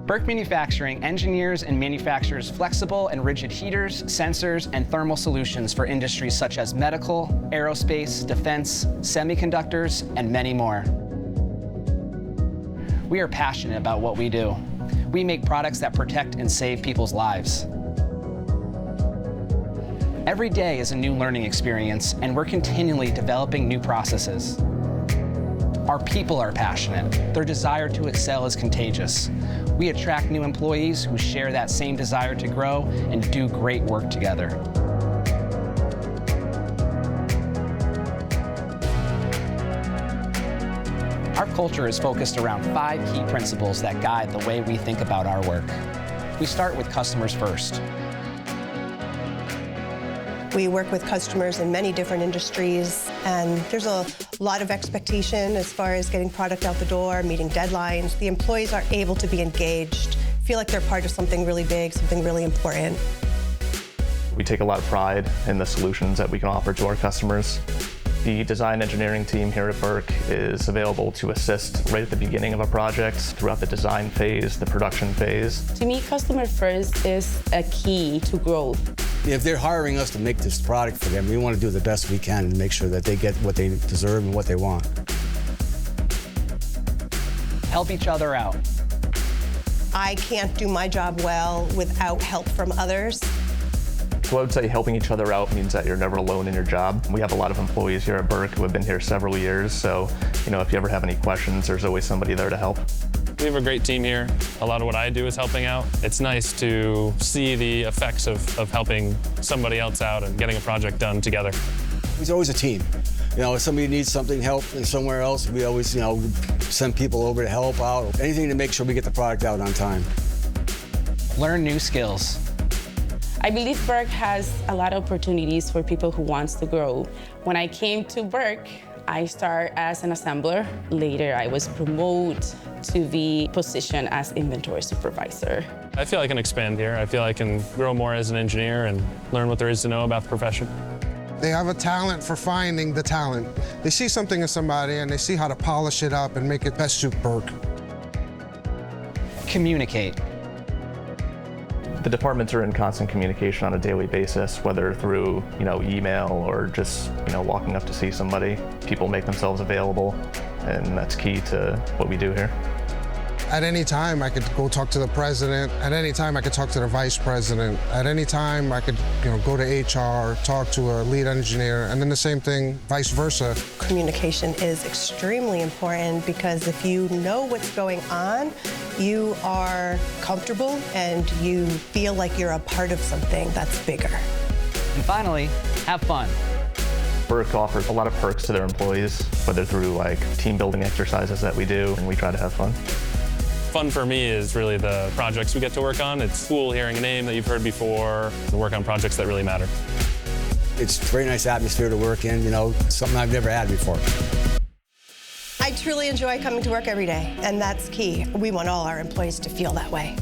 Birk Manufacturing engineers and manufactures flexible and rigid heaters, sensors, and thermal solutions for industries such as medical, aerospace, defense, semiconductors, and many more. We are passionate about what we do. We make products that protect and save people's lives. Every day is a new learning experience, and we're continually developing new processes. Our people are passionate. Their desire to excel is contagious. We attract new employees who share that same desire to grow and do great work together. Our culture is focused around 5 key principles that guide the way we think about our work. We start with customers first. We work with customers in many different industries, and there's a lot of expectation as far as getting product out the door, meeting deadlines. The employees are able to be engaged, feel like they're part of something really big, something really important. We take a lot of pride in the solutions that we can offer to our customers. The design engineering team here at Birk is available to assist right at the beginning of a project, throughout the design phase, the production phase. To me, customer first is a key to growth. If they're hiring us to make this product for them, we want to do the best we can to make sure that they get what they deserve and what they want. Help each other out. I can't do my job well without help from others. So I would say helping each other out means that you're never alone in your job. We have a lot of employees here at Birk who have been here several years, so if you ever have any questions, there's always somebody there to help. We have a great team here. A lot of what I do is helping out. It's nice to see the effects of helping somebody else out and getting a project done together. It's always a team. If somebody needs something, help somewhere else, we always, send people over to help out. Anything to make sure we get the product out on time. Learn new skills. I believe Birk has a lot of opportunities for people who want to grow. When I came to Birk, I started as an assembler. Later, I was promoted to the position as inventory supervisor. I feel I can expand here. I feel I can grow more as an engineer and learn what there is to know about the profession. They have a talent for finding the talent. They see something in somebody and they see how to polish it up and make it best suit Birk. Communicate. The departments are in constant communication on a daily basis, whether through email or just walking up to see somebody. People make themselves available, and that's key to what we do here. At any time, I could go talk to the president. At any time, I could talk to the vice president. At any time, I could go to HR, talk to a lead engineer, and then the same thing, vice versa. Communication is extremely important because if you know what's going on, you are comfortable and you feel like you're a part of something that's bigger. And finally, have fun. Birk offers a lot of perks to their employees, whether through team building exercises that we do, and we try to have fun. Fun for me is really the projects we get to work on. It's cool hearing a name that you've heard before, to work on projects that really matter. It's a very nice atmosphere to work in, something I've never had before. I truly enjoy coming to work every day, and that's key. We want all our employees to feel that way.